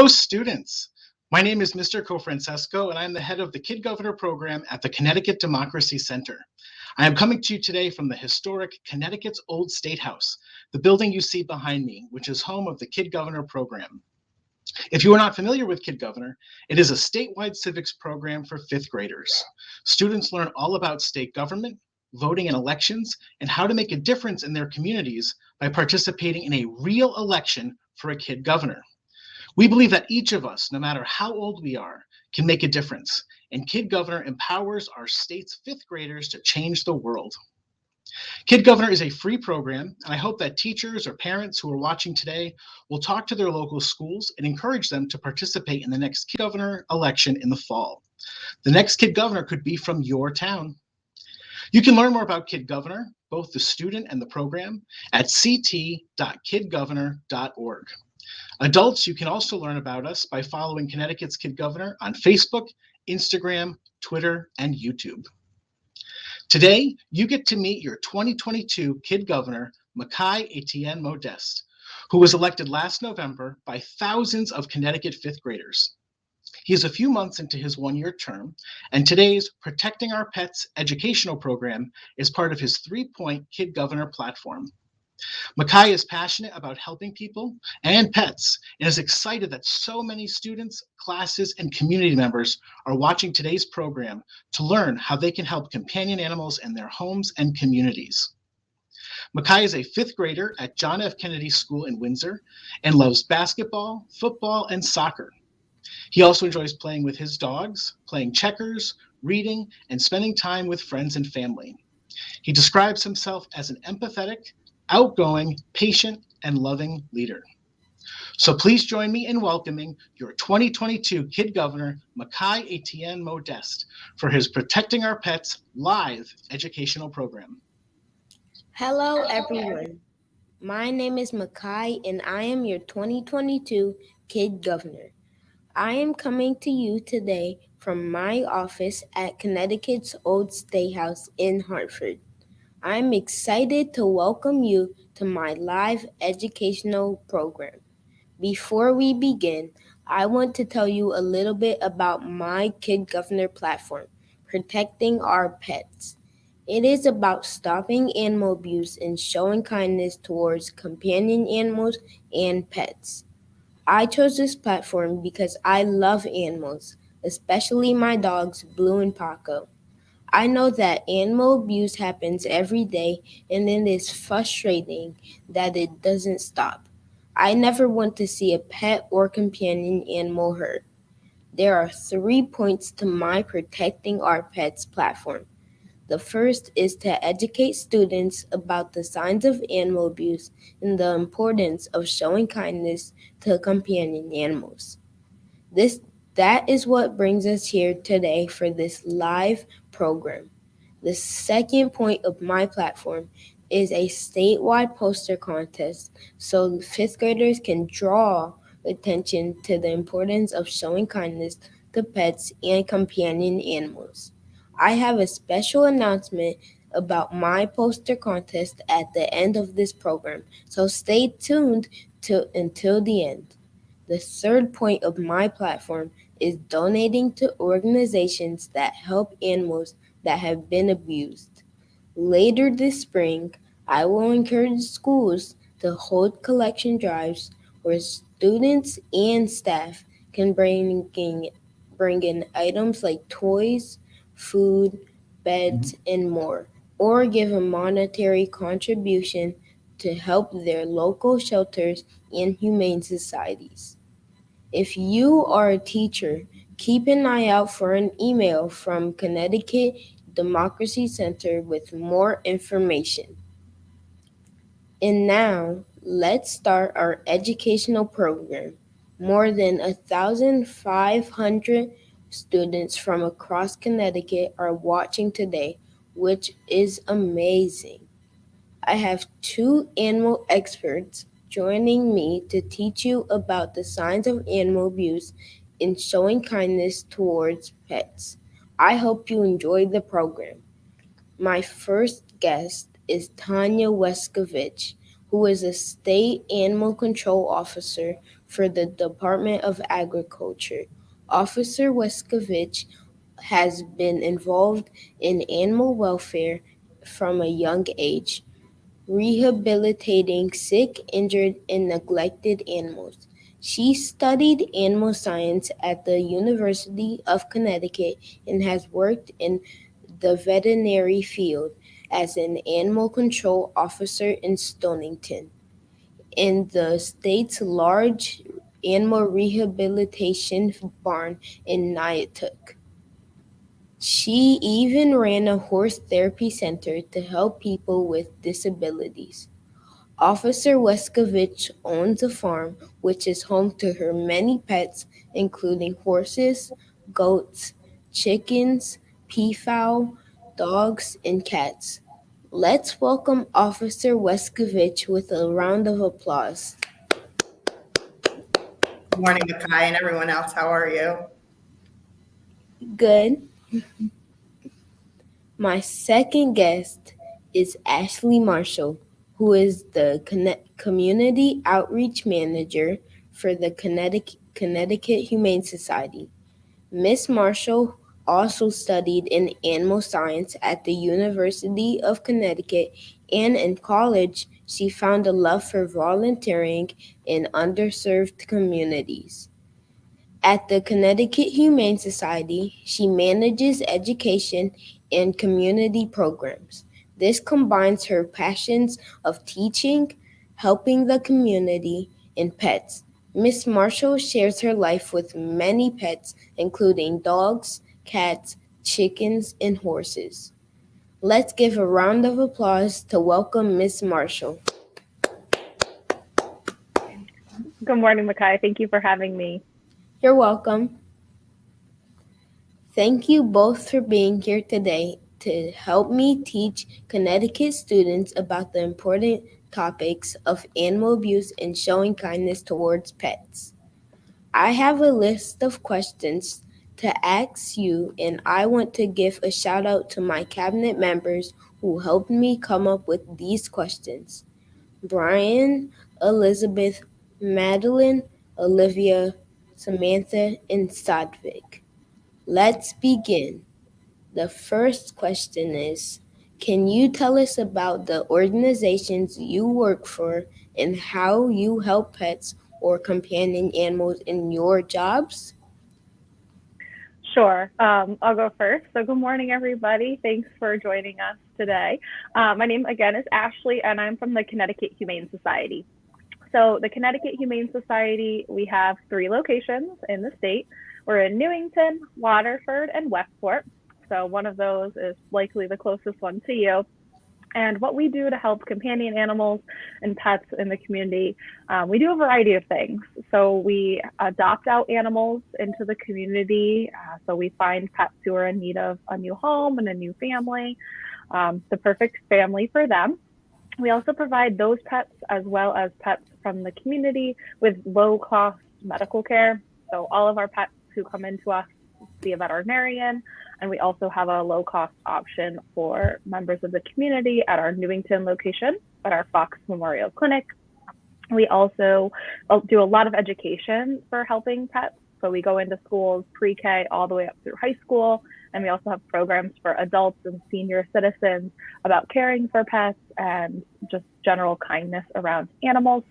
Hello, students. My name is Mr. Cofrancesco, and I'm the head of the Kid Governor program at the Connecticut Democracy Center. I am coming to you today from the historic Connecticut's Old State House, the building you see behind me, which is home of the Kid Governor program. If you are not familiar with Kid Governor, it is a statewide civics program for fifth graders. Students learn all about state government, voting in elections, and how to make a difference in their communities by participating in a real election for a kid governor. We believe that each of us, no matter how old we are, can make a difference, and Kid Governor empowers our state's fifth graders to change the world. Kid Governor is a free program, and I hope that teachers or parents who are watching today will talk to their local schools and encourage them to participate in the next Kid Governor election in the fall. The next Kid Governor could be from your town. You can learn more about Kid Governor, both the student and the program, at ct.kidgovernor.org. Adults, you can also learn about us by following Connecticut's Kid Governor on Facebook, Instagram, Twitter, and YouTube. Today, you get to meet your 2022 Kid Governor, Makhi Ettienne-Modeste, who was elected last November by thousands of Connecticut fifth graders. He is a few months into his one-year term, and today's Protecting Our Pets educational program is part of his three-point Kid Governor platform. Makhi is passionate about helping people and pets and is excited that so many students, classes, and community members are watching today's program to learn how they can help companion animals in their homes and communities. Makhi is a fifth grader at John F. Kennedy School in Windsor and loves basketball, football, and soccer. He also enjoys playing with his dogs, playing checkers, reading, and spending time with friends and family. He describes himself as an empathetic, outgoing, patient, and loving leader. So please join me in welcoming your 2022 Kid Governor, Makhi Ettienne-Modeste, for his Protecting Our Pets live educational program. Hello, everyone. My name is Makhi, and I am your 2022 Kid Governor. I am coming to you today from my office at Connecticut's Old State House in Hartford. I'm excited to welcome you to my live educational program. Before we begin, I want to tell you a little bit about my Kid Governor platform, Protecting Our Pets. It is about stopping animal abuse and showing kindness towards companion animals and pets. I chose this platform because I love animals, especially my dogs, Blue and Paco. I know that animal abuse happens every day and it is frustrating that it doesn't stop. I never want to see a pet or companion animal hurt. There are 3 points to my Protecting Our Pets platform. The first is to educate students about the signs of animal abuse and the importance of showing kindness to companion animals. This that is what brings us here today for this live program. The second point of my platform is a statewide poster contest so fifth graders can draw attention to the importance of showing kindness to pets and companion animals. I have a special announcement about my poster contest at the end of this program, so stay tuned until the end. The third point of my platform is donating to organizations that help animals that have been abused. Later this spring, I will encourage schools to hold collection drives where students and staff can bring in items like toys, food, beds, and more, or give a monetary contribution to help their local shelters and humane societies. If you are a teacher, keep an eye out for an email from Connecticut Democracy Center with more information. And now, let's start our educational program. More than 1,500 students from across Connecticut are watching today, which is amazing. I have two animal experts joining me to teach you about the signs of animal abuse and showing kindness towards pets. I hope you enjoy the program. My first guest is Tanya Wescovich, who is a state animal control officer for the Department of Agriculture. Officer Wescovich has been involved in animal welfare from a young age, rehabilitating sick, injured, and neglected animals. She studied animal science at the University of Connecticut and has worked in the veterinary field as an animal control officer in Stonington, in the state's large animal rehabilitation barn in Nyatuk. She even ran a horse therapy center to help people with disabilities. Officer Wescovich owns a farm which is home to her many pets, including horses, goats, chickens, peafowl, dogs, and cats. Let's welcome Officer Wescovich with a round of applause. Good morning, Makhi, and everyone else. How are you? Good. My second guest is Ashley Marshall, who is the Community Outreach Manager for the Connecticut Humane Society. Miss Marshall also studied in animal science at the University of Connecticut, and in college, she found a love for volunteering in underserved communities. At the Connecticut Humane Society, she manages education and community programs. This combines her passions of teaching, helping the community, and pets. Miss Marshall shares her life with many pets, including dogs, cats, chickens, and horses. Let's give a round of applause to welcome Miss Marshall. Good morning, Makhi. Thank you for having me. You're welcome. Thank you both for being here today to help me teach Connecticut students about the important topics of animal abuse and showing kindness towards pets. I have a list of questions to ask you, and I want to give a shout out to my cabinet members who helped me come up with these questions: Brian, Elizabeth, Madeline, Olivia, Samantha, and Sadvik. Let's begin. The first question is, can you tell us about the organizations you work for and how you help pets or companion animals in your jobs? Sure. I'll go first. So, good morning, everybody. Thanks for joining us today. My name, again, is Ashley, and I'm from the Connecticut Humane Society. So, the Connecticut Humane Society, we have 3 locations in the state. We're in Newington, Waterford, and Westport. So, one of those is likely the closest one to you. And what we do to help companion animals and pets in the community, we do a variety of things. So we adopt out animals into the community. So we find pets who are in need of a new home and a new family, the perfect family for them. We also provide those pets as well as pets from the community with low cost medical care. So all of our pets who come into us see a veterinarian, and we also have a low cost option for members of the community at our Newington location at our Fox Memorial Clinic. We also do a lot of education for helping pets. So we go into schools pre-K all the way up through high school, and we also have programs for adults and senior citizens about caring for pets and just general kindness around animals.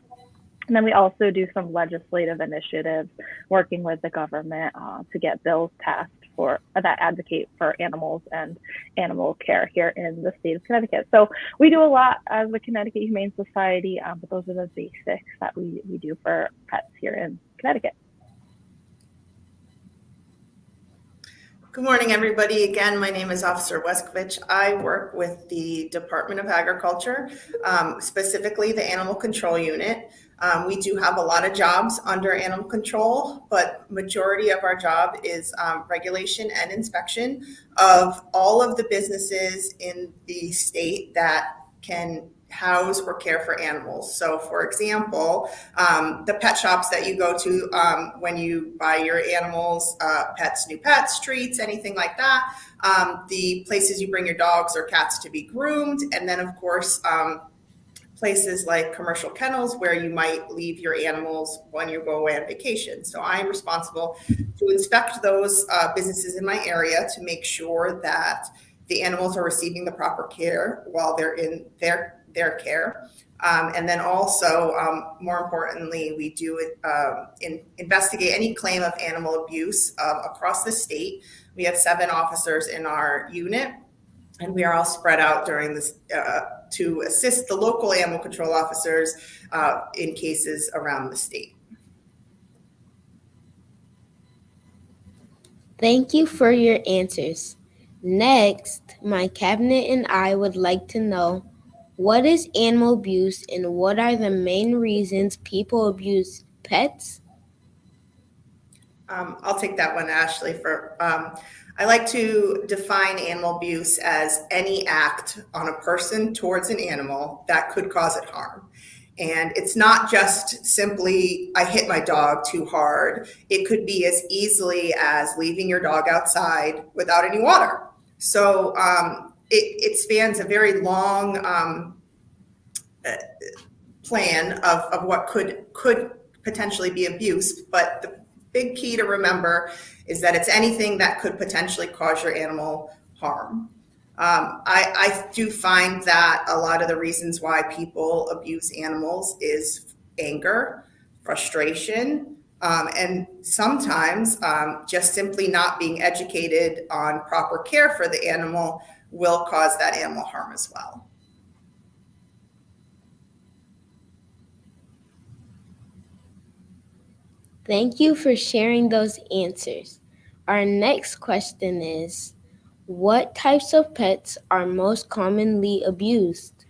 And then we also do some legislative initiatives working with the government to get bills passed for that advocate for animals and animal care here in the state of Connecticut. So we do a lot as the Connecticut Humane Society, but those are the basics that we do for pets here in Connecticut. Good morning, everybody. Again, my name is Officer Wescovich. I work with the Department of Agriculture, specifically the Animal Control Unit. We do have a lot of jobs under animal control, but majority of our job is regulation and inspection of all of the businesses in the state that can house or care for animals. So for example, the pet shops that you go to when you buy your animals, new pets, treats, anything like that, the places you bring your dogs or cats to be groomed, and then of course, places like commercial kennels where you might leave your animals when you go away on vacation. So I'm responsible to inspect those businesses in my area to make sure that the animals are receiving the proper care while they're in their care. And then also, more importantly, we do investigate any claim of animal abuse across the state. We have 7 officers in our unit, and we are all spread out during this to assist the local animal control officers in cases around the state. Thank you for your answers. Next, my cabinet and I would like to know, what is animal abuse and what are the main reasons people abuse pets? I'll take that one, Ashley. I like to define animal abuse as any act on a person towards an animal that could cause it harm. And it's not just simply, I hit my dog too hard. It could be as easily as leaving your dog outside without any water. So it spans a very long plan of what could potentially be abuse. But the big key to remember is that it's anything that could potentially cause your animal harm. I do find that a lot of the reasons why people abuse animals is anger, frustration, and sometimes just simply not being educated on proper care for the animal will cause that animal harm as well. Thank you for sharing those answers. Our next question is, what types of pets are most commonly abused?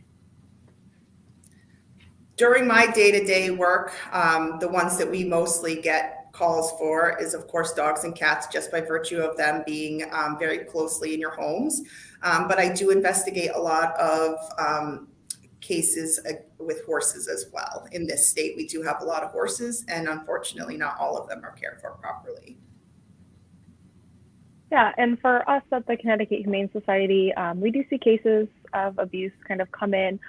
During my day-to-day work, the ones that we mostly get calls for is, of course, dogs and cats, just by virtue of them being very closely in your homes. But I do investigate a lot of cases with horses as well. In this state, we do have a lot of horses, and unfortunately, not all of them are cared for properly. Yeah, and for us at the Connecticut Humane Society, we do see cases of abuse kind of come in.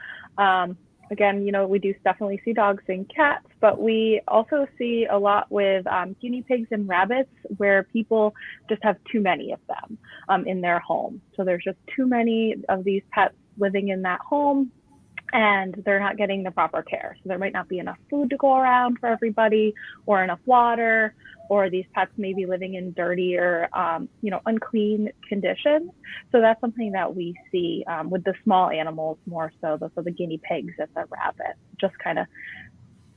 Again, we do definitely see dogs and cats, but we also see a lot with guinea pigs and rabbits where people just have too many of them in their home. So there's just too many of these pets living in that home, and they're not getting the proper care. So there might not be enough food to go around for everybody, or enough water, or these pets may be living in dirty or unclean conditions. So that's something that we see with the small animals more so the guinea pigs and the rabbits. Just kind of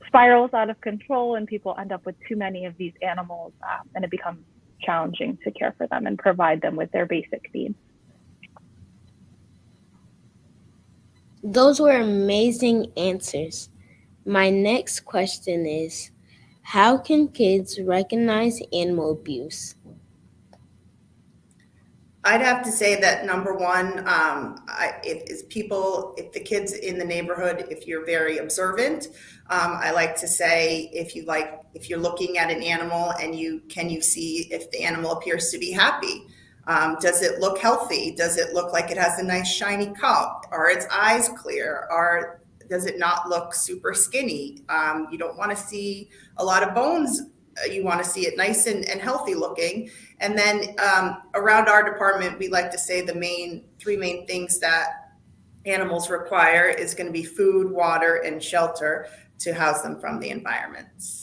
spirals out of control, and people end up with too many of these animals, and it becomes challenging to care for them and provide them with their basic needs. Those were amazing answers. My next question is, how can kids recognize animal abuse? I'd have to say that number one, if the kids in the neighborhood, if you're very observant, I like to say, if you're looking at an animal and can you see if the animal appears to be happy? Does it look healthy? Does it look like it has a nice shiny coat? Are its eyes clear? Does it not look super skinny? You don't want to see a lot of bones. You want to see it nice and healthy looking. And then around our department, we like to say the three main things that animals require is going to be food, water, and shelter to house them from the environments.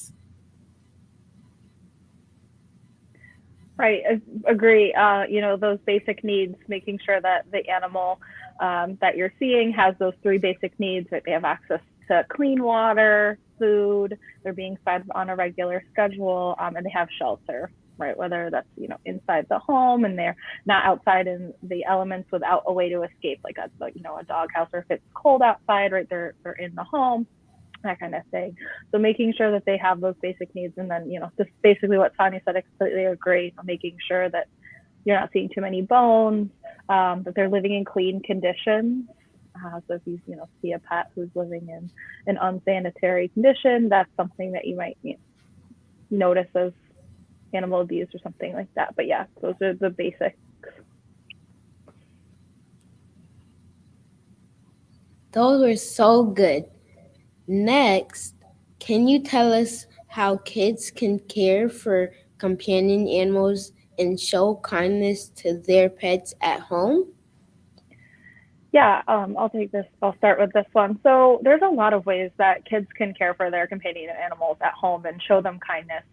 Right, I agree. Those basic needs, making sure that the animal that you're seeing has those 3 basic needs, that they have access to clean water, food, they're being fed on a regular schedule, and they have shelter, right? Whether that's, inside the home and they're not outside in the elements without a way to escape, like a doghouse, or if it's cold outside, right, they're in the home, that kind of thing. So making sure that they have those basic needs, and then, just basically what Tanya said, I completely agree, making sure that you're not seeing too many bones, that they're living in clean conditions. So if you see a pet who's living in an unsanitary condition, that's something that you might notice as animal abuse or something like that. But yeah, those are the basics. Those were so good. Next, can you tell us how kids can care for companion animals and show kindness to their pets at home? Yeah, I'll take this. I'll start with this one. So there's a lot of ways that kids can care for their companion animals at home and show them kindness.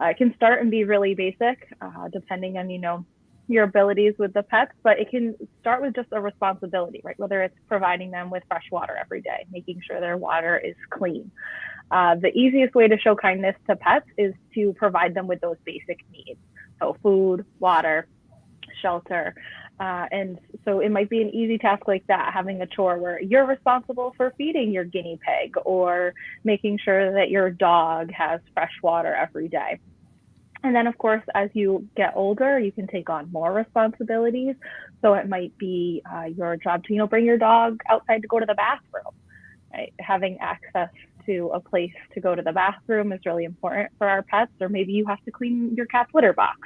It can start and be really basic, depending on your abilities with the pets, but it can start with just a responsibility, right? Whether it's providing them with fresh water every day, making sure their water is clean. The easiest way to show kindness to pets is to provide them with those basic needs. So food, water, shelter. And so it might be an easy task like that, having a chore where you're responsible for feeding your guinea pig or making sure that your dog has fresh water every day. And then, of course, as you get older, you can take on more responsibilities. So it might be your job to, bring your dog outside to go to the bathroom. Right? Having access to a place to go to the bathroom is really important for our pets. Or maybe you have to clean your cat's litter box.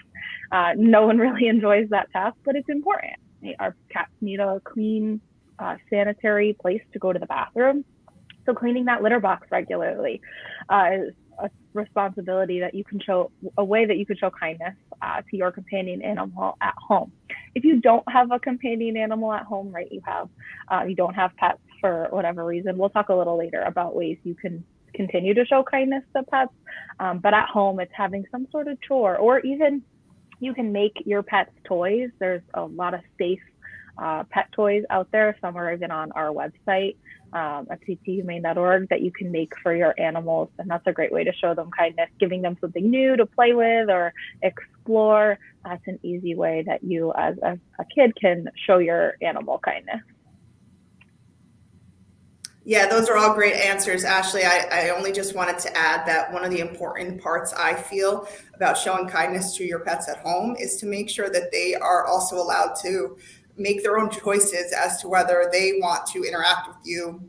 No one really enjoys that task, but it's important. Right? Our cats need a clean, sanitary place to go to the bathroom. So cleaning that litter box regularly is a responsibility that you can show, a way that you can show kindness to your companion animal at home. If you don't have a companion animal at home, right, you don't have pets for whatever reason, we'll talk a little later about ways you can continue to show kindness to pets. But at home, it's having some sort of chore, or even you can make your pet's toys. There's a lot of safe pet toys out there. Some are even on our website at tthumane.org that you can make for your animals. And that's a great way to show them kindness, giving them something new to play with or explore. That's an easy way that you as a kid can show your animal kindness. Yeah, those are all great answers, Ashley. I only just wanted to add that one of the important parts I feel about showing kindness to your pets at home is to make sure that they are also allowed to make their own choices as to whether they want to interact with you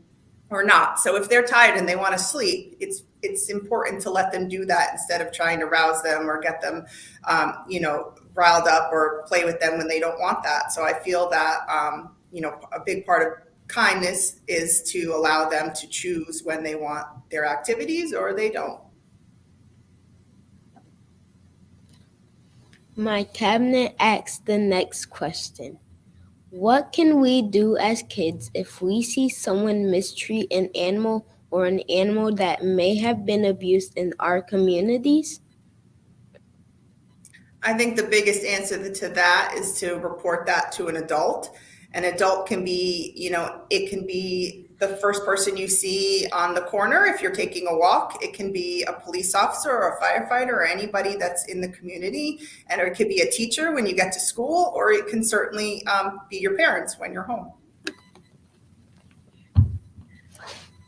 or not. So if they're tired and they want to sleep, it's important to let them do that instead of trying to rouse them or get them, riled up or play with them when they don't want that. So I feel that, a big part of kindness is to allow them to choose when they want their activities or they don't. My cabinet asks the next question. What can we do as kids if we see someone mistreat an animal or an animal that may have been abused in our communities? I think the biggest answer to that is to report that to an adult. An adult can be, it can be the first person you see on the corner if you're taking a walk. It can be a police officer or a firefighter or anybody that's in the community. And it could be a teacher when you get to school, or it can certainly be your parents when you're home.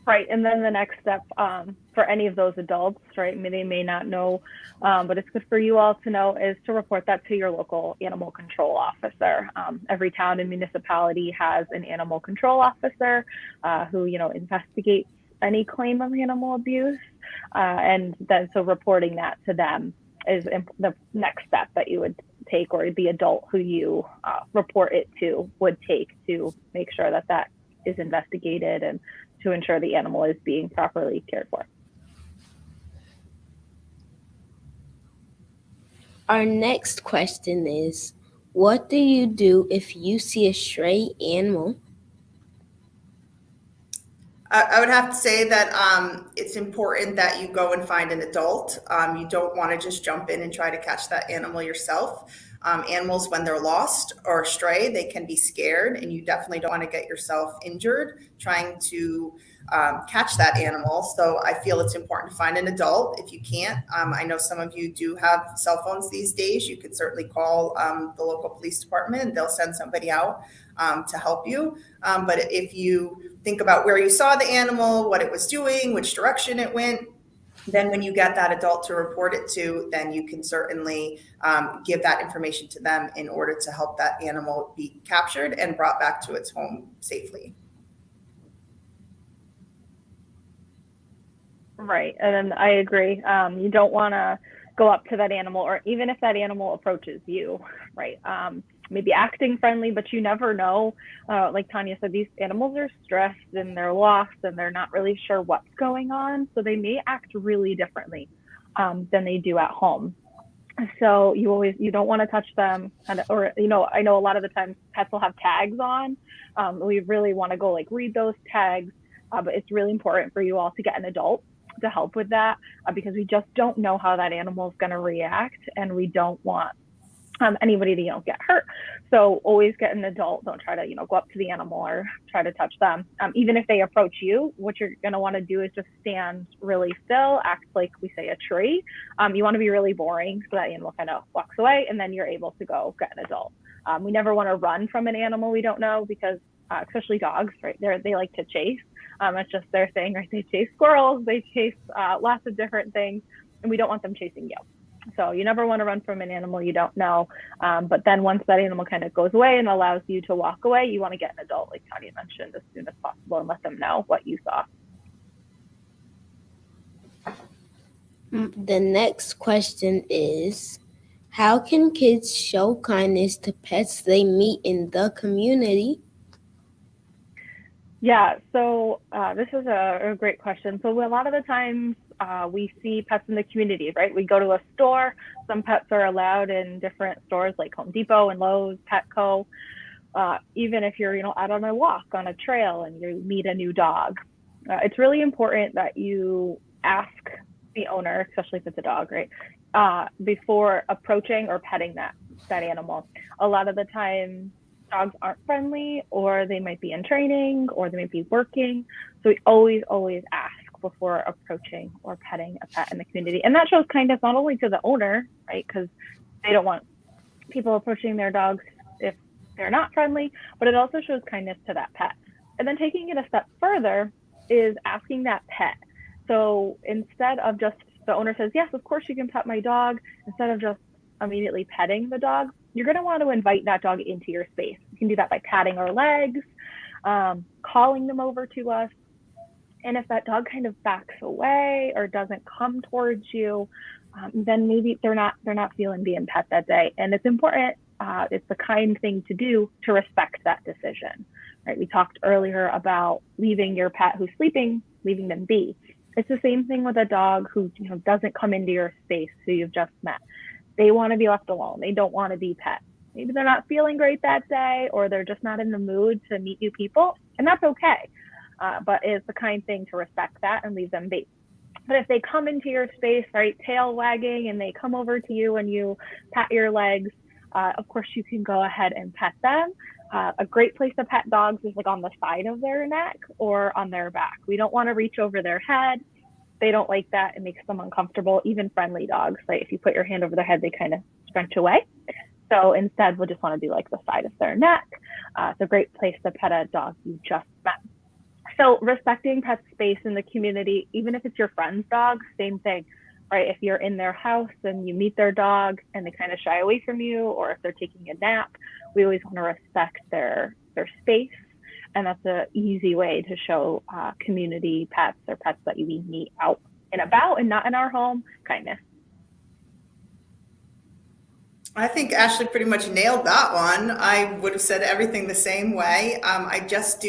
Right, and then the next step for any of those adults, right, they may not know, but it's good for you all to know, is to report that to your local animal control officer. Every town and municipality has an animal control officer who, investigates any claim of animal abuse, and then so reporting that to them is the next step that you would take, or the adult who you report it to would take to make sure that that is investigated and to ensure the animal is being properly cared for. Our next question is, what do you do if you see a stray animal? I would have to say that it's important that you go and find an adult. You don't want to just jump in and try to catch that animal yourself. Animals, when they're lost or stray, they can be scared, and you definitely don't want to get yourself injured trying to catch that animal. So I feel it's important to find an adult if you can't. I know some of you do have cell phones these days. You could certainly call the local police department and they'll send somebody out to help you. But if you think about where you saw the animal, what it was doing, which direction it went, then when you get that adult to report it to, then you can certainly give that information to them in order to help that animal be captured and brought back to its home safely. Right, and then I agree. You don't want to go up to that animal, or even if that animal approaches you, right? maybe acting friendly, but you never know. Like Tanya said, these animals are stressed and they're lost and they're not really sure what's going on. So they may act really differently than they do at home. So you don't want to touch them, or I know a lot of the times pets will have tags on. We really want to go like read those tags, but it's really important for you all to get an adult to help with that, because we just don't know how that animal is going to react, and we don't want anybody to get hurt. So always get an adult. Don't try to go up to the animal or try to touch them. Even if they approach you, what you're going to want to do is just stand really still, act like we say a tree. You want to be really boring so that animal kind of walks away, and then you're able to go get an adult. We never want to run from an animal we don't know, because especially dogs, right? They like to chase. It's just their thing, right? They chase squirrels, they chase lots of different things, and we don't want them chasing you. So you never want to run from an animal you don't know. But then once that animal kind of goes away and allows you to walk away, you want to get an adult, like Tanya mentioned, as soon as possible and let them know what you saw. The next question is, how can kids show kindness to pets they meet in the community? Yeah, so this is a great question. So a lot of the times we see pets in the community, right? We go to a store. Some pets are allowed in different stores like Home Depot and Lowe's, Petco. Even if you're, out on a walk on a trail and you meet a new dog, it's really important that you ask the owner, especially if it's a dog, right, before approaching or petting that animal. A lot of the time, dogs aren't friendly, or they might be in training, or they might be working. So we always ask before approaching or petting a pet in the community. And that shows kindness not only to the owner, right, because they don't want people approaching their dogs if they're not friendly, but it also shows kindness to that pet. And then taking it a step further is asking that pet. So instead of just the owner says, yes, of course you can pet my dog, instead of just immediately petting the dog, you're going to want to invite that dog into your space. You can do that by patting our legs, calling them over to us. And if that dog kind of backs away or doesn't come towards you, then maybe they're not feeling being pet that day. And it's important, it's the kind thing to do to respect that decision, right? We talked earlier about leaving your pet who's sleeping, leaving them be. It's the same thing with a dog who doesn't come into your space, who you've just met. They want to be left alone. They don't want to be pet. Maybe they're not feeling great that day, or they're just not in the mood to meet new people, and that's okay. But it's the kind thing to respect that and leave them be. But if they come into your space, right, tail wagging, and they come over to you and you pat your legs, of course you can go ahead and pet them. A great place to pet dogs is like on the side of their neck or on their back. We don't want to reach over their head. They don't like that. It makes them uncomfortable. Even friendly dogs, right? If you put your hand over their head, they kind of scrunch away. So instead, we'll just want to do like the side of their neck. It's a great place to pet a dog you just met. So respecting pet space in the community, even if it's your friend's dog, same thing, right? If you're in their house and you meet their dog and they kind of shy away from you, or if they're taking a nap, we always want to respect their space. And that's an easy way to show community pets or pets that we meet out and about and not in our home kindness. I think Ashley pretty much nailed that one. I would have said everything the same way. I just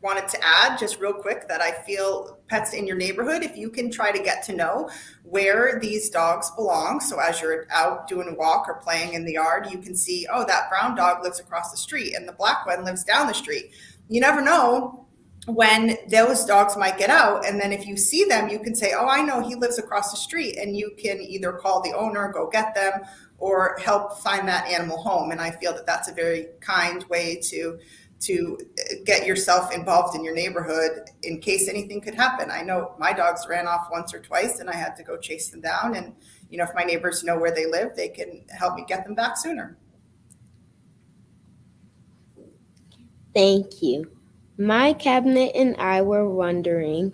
wanted to add just real quick that I feel pets in your neighborhood, if you can try to get to know where these dogs belong. So as you're out doing a walk or playing in the yard, you can see, oh, that brown dog lives across the street and the black one lives down the street. You never know when those dogs might get out. And then if you see them, you can say, oh, I know he lives across the street. And you can either call the owner, go get them, or help find that animal home. And I feel that that's a very kind way to get yourself involved in your neighborhood in case anything could happen. I know my dogs ran off once or twice and I had to go chase them down. And, if my neighbors know where they live, they can help me get them back sooner. Thank you. My cabinet and I were wondering,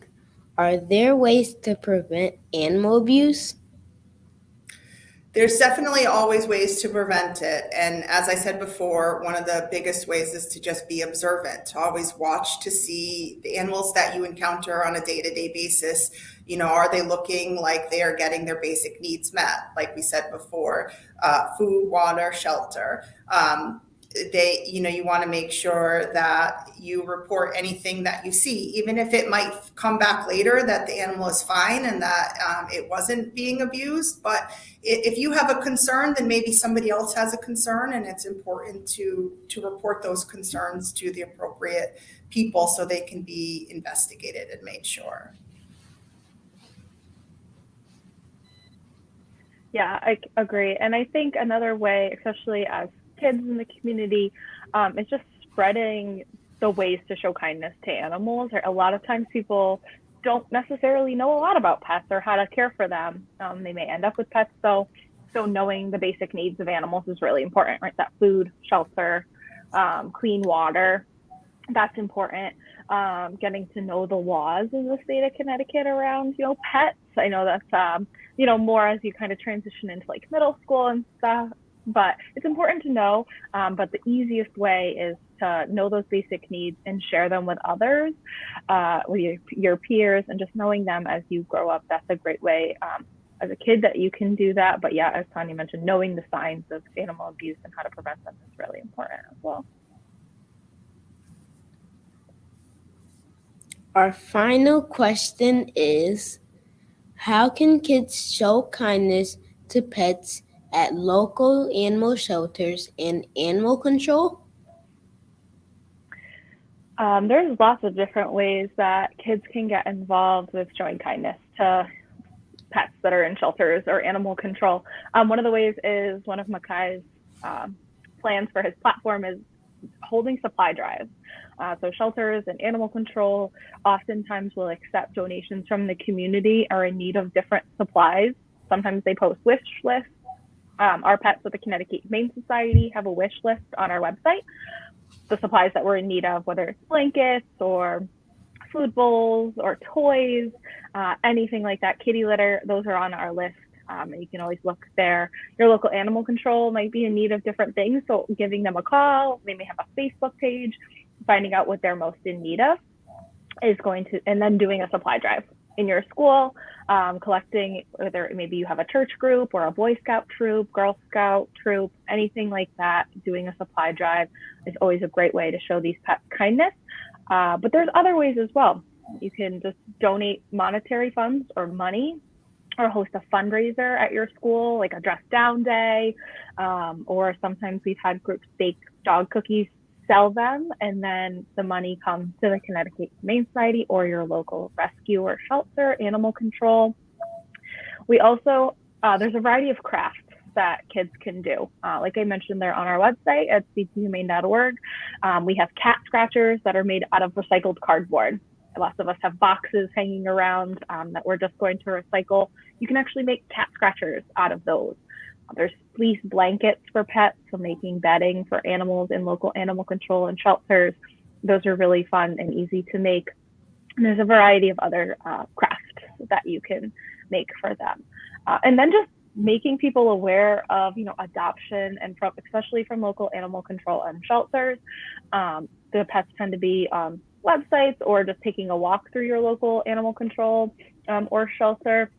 are there ways to prevent animal abuse? There's definitely always ways to prevent it. And as I said before, one of the biggest ways is to just be observant, to always watch to see the animals that you encounter on a day-to-day basis. Are they looking like they are getting their basic needs met? Like we said before, food, water, shelter. You want to make sure that you report anything that you see, even if it might come back later that the animal is fine and that it wasn't being abused. But if you have a concern, then maybe somebody else has a concern, and it's important to report those concerns to the appropriate people so they can be investigated and made sure. Yeah, I agree. And I think another way, especially as kids in the community, is just spreading the ways to show kindness to animals. A lot of times people don't necessarily know a lot about pets or how to care for them. They may end up with pets, so knowing the basic needs of animals is really important, right? That food, shelter, clean water, that's important. Getting to know the laws in the state of Connecticut around, pets. I know that's, more as you kind of transition into like middle school and stuff, but it's important to know. But the easiest way is to know those basic needs and share them with others, with your peers, and just knowing them as you grow up. That's a great way as a kid that you can do that. But yeah, as Tanya mentioned, knowing the signs of animal abuse and how to prevent them is really important as well. Our final question is, how can kids show kindness to pets at local animal shelters and animal control? There's lots of different ways that kids can get involved with showing kindness to pets that are in shelters or animal control. One of the ways is one of Makhi's plans for his platform is holding supply drives. So shelters and animal control oftentimes will accept donations from the community or in need of different supplies. Sometimes they post wish lists. Our pets with the Connecticut Humane Society have a wish list on our website. The supplies that we're in need of, whether it's blankets or food bowls or toys, anything like that, kitty litter, those are on our list. And you can always look there. Your local animal control might be in need of different things, so giving them a call, they may have a Facebook page, finding out what they're most in need of is going to, and then doing a supply drive in your school, collecting, whether maybe you have a church group or a Boy Scout troop, Girl Scout troop, anything like that. Doing a supply drive is always a great way to show these pets kindness. But there's other ways as well. You can just donate monetary funds or money, or host a fundraiser at your school, like a dress down day, or sometimes we've had groups bake dog cookies, sell them, and then the money comes to the Connecticut Humane Society or your local rescue or shelter, animal control. We also, there's a variety of crafts that kids can do. Like I mentioned, they're on our website at cthumane.org. We have cat scratchers that are made out of recycled cardboard. Lots of us have boxes hanging around that we're just going to recycle. You can actually make cat scratchers out of those. There's fleece blankets for pets, so making bedding for animals in local animal control and shelters. Those are really fun and easy to make. And there's a variety of other crafts that you can make for them. And then just making people aware of, adoption, and especially from local animal control and shelters. The pets tend to be on websites or just taking a walk through your local animal control or shelter.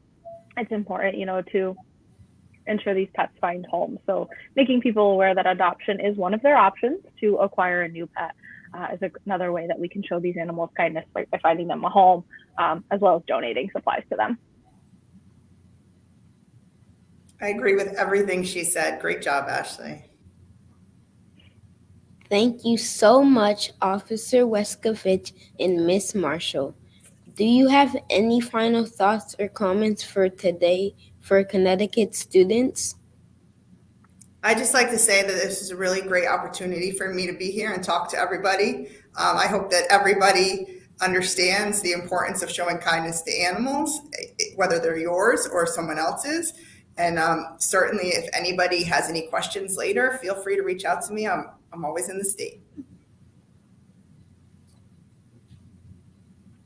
It's important, to ensure these pets find homes. So making people aware that adoption is one of their options to acquire a new pet is another way that we can show these animals kindness by finding them a home, as well as donating supplies to them. I agree with everything she said. Great job, Ashley. Thank you so much, Officer Wescovich and Miss Marshall. Do you have any final thoughts or comments for today for Connecticut students? I just like to say that this is a really great opportunity for me to be here and talk to everybody. I hope that everybody understands the importance of showing kindness to animals, whether they're yours or someone else's. And certainly if anybody has any questions later, feel free to reach out to me. I'm always in the state.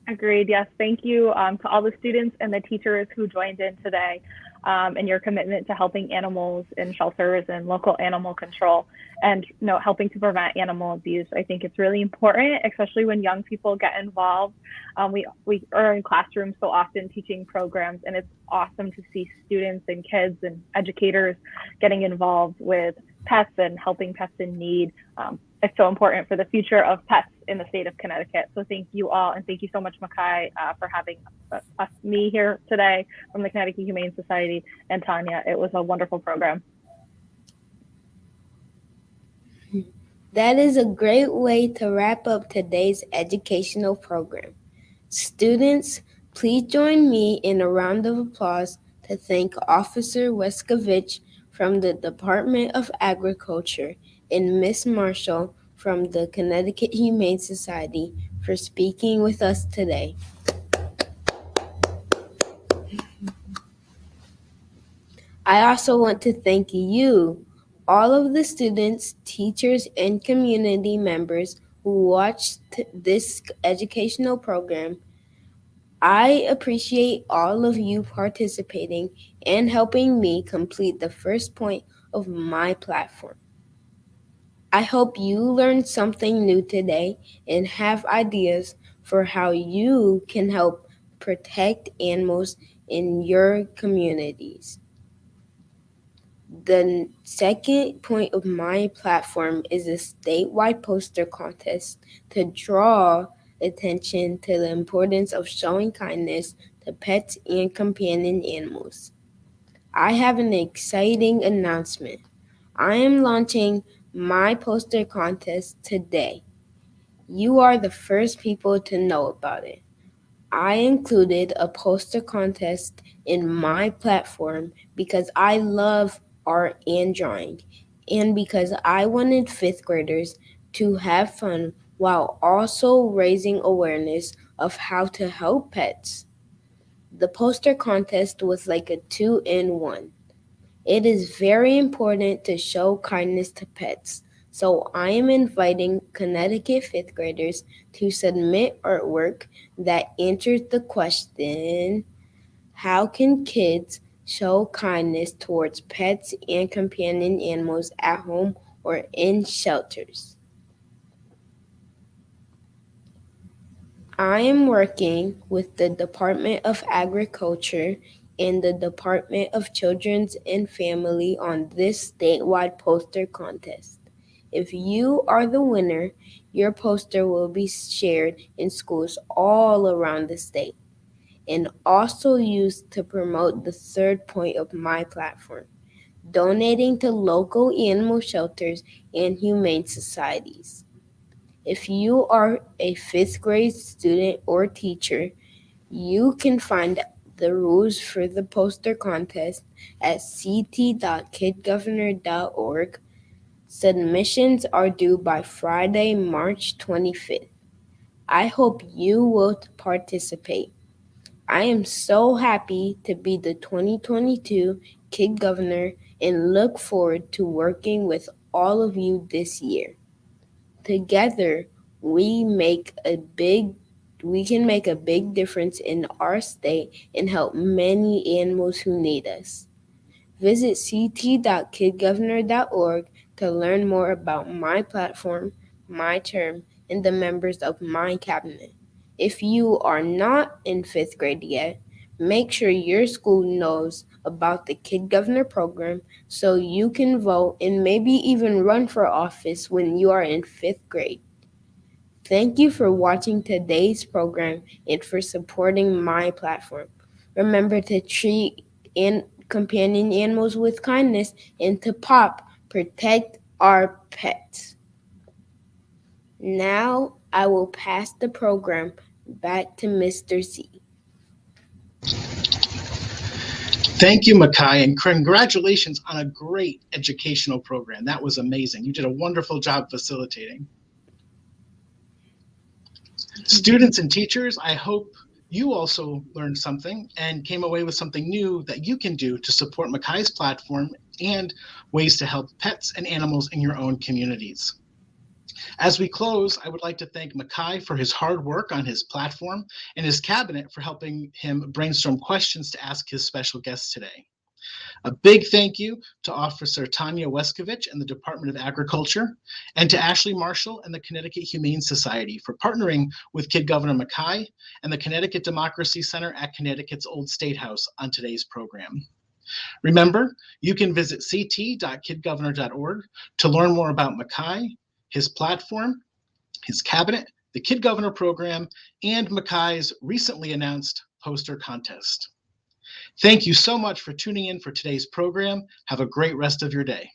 Agreed. Yes. Thank you to all the students and the teachers who joined in today. and your commitment to helping animals in shelters and local animal control, and helping to prevent animal abuse. I think it's really important, especially when young people get involved. We are in classrooms so often teaching programs, and it's awesome to see students and kids and educators getting involved with pets and helping pets in need. It's so important for the future of pets in the state of Connecticut. So thank you all, and thank you so much, Makhi, for having me here today from the Connecticut Humane Society, and Tanya. It was a wonderful program. That is a great way to wrap up today's educational program. Students, please join me in a round of applause to thank Officer Wescovich from the Department of Agriculture and Miss Marshall from the Connecticut Humane Society for speaking with us today. I also want to thank you, all of the students, teachers, and community members who watched this educational program. I appreciate all of you participating and helping me complete the first point of my platform. I hope you learned something new today and have ideas for how you can help protect animals in your communities. The second point of my platform is a statewide poster contest to draw attention to the importance of showing kindness to pets and companion animals. I have an exciting announcement. I am launching my poster contest today. You are the first people to know about it. I included a poster contest in my platform because I love art and drawing, and because I wanted fifth graders to have fun while also raising awareness of how to help pets. The poster contest was like a 2-in-1. It is very important to show kindness to pets, so I am inviting Connecticut fifth graders to submit artwork that answers the question, how can kids show kindness towards pets and companion animals at home or in shelters? I am working with the Department of Agriculture and the Department of Children's and Family on this statewide poster contest. If you are the winner, your poster will be shared in schools all around the state and also used to promote the third point of my platform, donating to local animal shelters and humane societies. If you are a fifth grade student or teacher, you can find the rules for the poster contest at ct.kidgovernor.org. Submissions are due by Friday, March 25th. I hope you will participate. I am so happy to be the 2022 Kid Governor and look forward to working with all of you this year. Together, we can make a big difference in our state and help many animals who need us. Visit ct.kidgovernor.org to learn more about my platform, my term, and the members of my cabinet. If you are not in fifth grade yet, make sure your school knows about the Kid Governor program so you can vote and maybe even run for office when you are in fifth grade. Thank you for watching today's program and for supporting my platform. Remember to treat companion animals with kindness and to protect our pets. Now I will pass the program back to Mr. Z. Thank you, Makhi, and congratulations on a great educational program. That was amazing. You did a wonderful job facilitating. Students and teachers, I hope you also learned something and came away with something new that you can do to support Makhi's platform and ways to help pets and animals in your own communities. As we close, I would like to thank Makhi for his hard work on his platform and his cabinet for helping him brainstorm questions to ask his special guests today. A big thank you to Officer Tanya Wescovich and the Department of Agriculture, and to Ashley Marshall and the Connecticut Humane Society for partnering with Kid Governor Makhi and the Connecticut Democracy Center at Connecticut's Old State House on today's program. Remember, you can visit ct.kidgovernor.org to learn more about Makhi, his platform, his cabinet, the Kid Governor program, and Makhi's recently announced poster contest. Thank you so much for tuning in for today's program. Have a great rest of your day.